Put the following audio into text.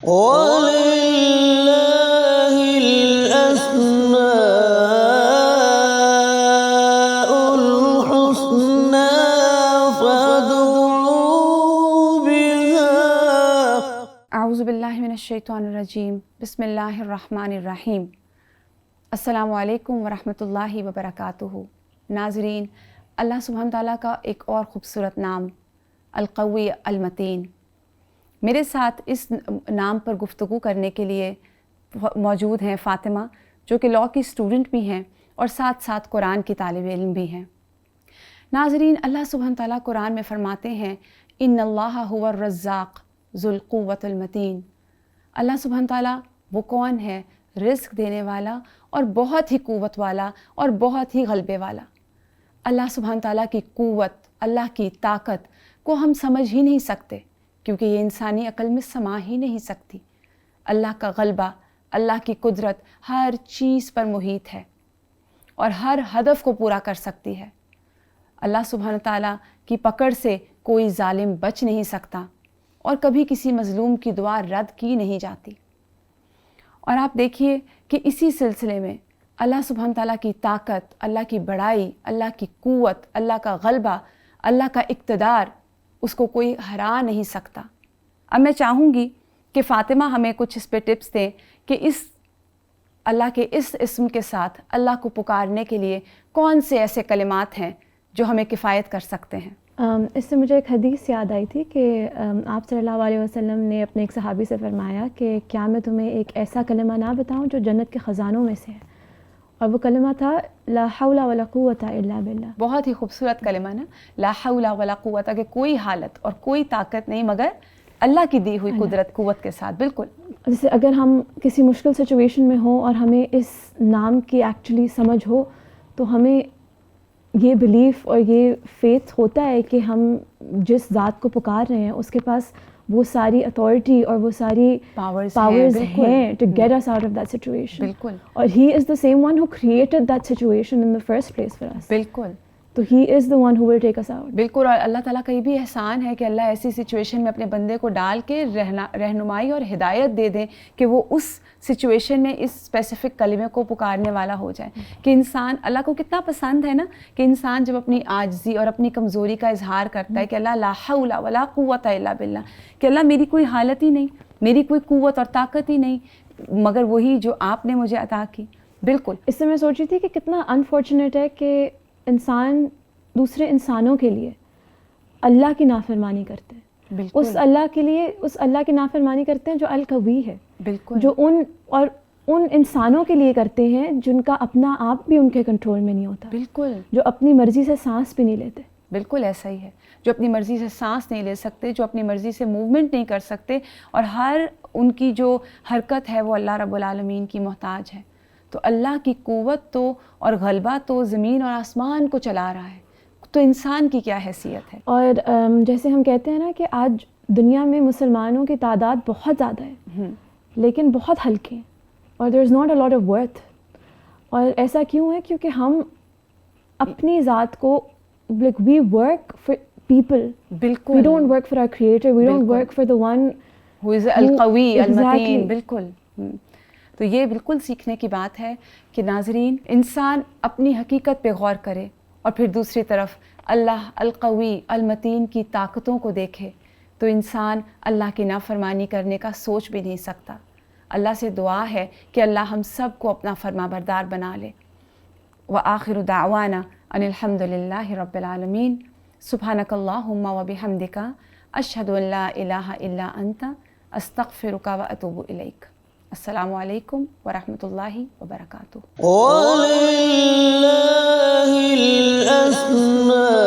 وَلِلَّهِ الْأَسْمَاءُ الْحُسْنَىٰ فَادْعُوهُ بِهَا۔ اعوذ باللہ من الشیطان الرجیم، بسم اللہ الرحمن الرحیم۔ السلام علیکم ورحمۃ اللہ وبرکاتہ۔ ناظرین، اللہ سبحانہ تعالیٰ کا ایک اور خوبصورت نام القوی المتین۔ میرے ساتھ اس نام پر گفتگو کرنے کے لیے موجود ہیں فاطمہ، جو کہ لاء کی اسٹوڈنٹ بھی ہیں اور ساتھ ساتھ قرآن کی طالب علم بھی ہیں۔ ناظرین، اللہ سبحانہ تعالیٰ قرآن میں فرماتے ہیں ان اللہ هو الرزاق ذو القوۃ المتین۔ اللہ سبحانہ تعالیٰ وہ کون ہے؟ رزق دینے والا اور بہت ہی قوت والا اور بہت ہی غلبے والا۔ اللہ سبحانہ تعالیٰ کی قوت، اللہ کی طاقت کو ہم سمجھ ہی نہیں سکتے، کیونکہ یہ انسانی عقل میں سما ہی نہیں سکتی۔ اللہ کا غلبہ، اللہ کی قدرت ہر چیز پر محیط ہے اور ہر ہدف کو پورا کر سکتی ہے۔ اللہ سبحانہ تعالیٰ کی پکڑ سے کوئی ظالم بچ نہیں سکتا اور کبھی کسی مظلوم کی دعا رد کی نہیں جاتی۔ اور آپ دیکھیے کہ اسی سلسلے میں اللہ سبحانہ تعالیٰ کی طاقت، اللہ کی بڑائی، اللہ کی قوت، اللہ کا غلبہ، اللہ کا اقتدار، اس کو کوئی ہرا نہیں سکتا۔ اب میں چاہوں گی کہ فاطمہ ہمیں کچھ اس پہ ٹپس دیں کہ اللہ کے اس اسم کے ساتھ اللہ کو پکارنے کے لیے کون سے ایسے کلمات ہیں جو ہمیں کفایت کر سکتے ہیں۔ اس سے مجھے ایک حدیث یاد آئی تھی کہ آپ صلی اللہ علیہ وسلم نے اپنے ایک صحابی سے فرمایا کہ کیا میں تمہیں ایک ایسا کلمہ نہ بتاؤں جو جنت کے خزانوں میں سے ہے، اور وہ کلمہ تھا لا حول ولا قوت الا باللہ۔ بہت ہی خوبصورت کلمہ نا، لا حول ولا قوت، کہ کوئی حالت اور کوئی طاقت نہیں مگر اللہ کی دی ہوئی قدرت قوت کے ساتھ۔ بالکل، جیسے اگر ہم کسی مشکل سچویشن میں ہوں اور ہمیں اس نام کی ایکچولی سمجھ ہو تو ہمیں یہ بلیف اور یہ فیتھ ہوتا ہے کہ ہم جس ذات کو پکار رہے ہیں اس کے پاس وہ ساری اتھارٹی اور وہ ساری پاورز ہیں to get us out of that situation۔ بالکل، اور he is the same one who created that situation in the first place for us۔ بالکل، تو he is the one who will take us out۔ بالکل۔ اور اللہ تعالیٰ کا یہ بھی احسان ہے کہ اللہ ایسی سچویشن میں اپنے بندے کو ڈال کے رہنمائی اور ہدایت دے دیں کہ وہ اس سچویشن میں اس اسپیسیفک کلمے کو پکارنے والا ہو جائے۔ کہ انسان، اللہ کو کتنا پسند ہے نا کہ انسان جب اپنی عاجزی اور اپنی کمزوری کا اظہار کرتا ہے کہ اللہ لا حول ولا قوت الا باللہ، کہ اللہ میری کوئی حالت ہی نہیں، میری کوئی قوت اور طاقت ہی نہیں مگر وہی جو آپ نے مجھے عطا کی۔ بالکل، اس سے میں سوچ رہی تھی کہ کتنا انفارچونیٹ ہے کہ انسان دوسرے انسانوں کے لیے اللہ کی نافرمانی کرتے ہیں۔ بالکل، اس اللہ کی نافرمانی کرتے ہیں جو القوی ہے، بالکل، جو ان انسانوں کے لیے کرتے ہیں جن کا اپنا آپ بھی ان کے کنٹرول میں نہیں ہوتا، بالکل، جو اپنی مرضی سے سانس بھی نہیں لیتے۔ بالکل ایسا ہی ہے، جو اپنی مرضی سے سانس نہیں لے سکتے، جو اپنی مرضی سے موومنٹ نہیں کر سکتے، اور ہر ان کی جو حرکت ہے وہ اللہ رب العالمین کی محتاج ہے۔ تو اللہ کی قوت تو اور غلبہ تو زمین اور آسمان کو چلا رہا ہے، تو انسان کی کیا حیثیت ہے۔ اور جیسے ہم کہتے ہیں نا کہ آج دنیا میں مسلمانوں کی تعداد بہت زیادہ ہے لیکن بہت ہلکے ہیں، اور there is not a lot of worth. اور ایسا کیوں ہے؟ کیونکہ ہم اپنی ذات کو like we work for people، بالکل، we don't work for our creator، we don't work for the one who is القوی Mateen. Exactly۔ بالکل، تو یہ بالکل سیکھنے کی بات ہے کہ ناظرین، انسان اپنی حقیقت پہ غور کرے اور پھر دوسری طرف اللہ القوی المتین کی طاقتوں کو دیکھے، تو انسان اللہ کی نافرمانی کرنے کا سوچ بھی نہیں سکتا۔ اللہ سے دعا ہے کہ اللہ ہم سب کو اپنا فرما بردار بنا لے۔ وآخر دعوانا ان الحمد للہ رب العالمین۔ سبحانک اللہم وبحمدک، اشہد ان لا الہ الا انت، استغفرک واتوب الیک۔ السلام علیکم ورحمۃ اللہ وبرکاتہ۔ وَلِلَّهِ الْأَسْمَاءُ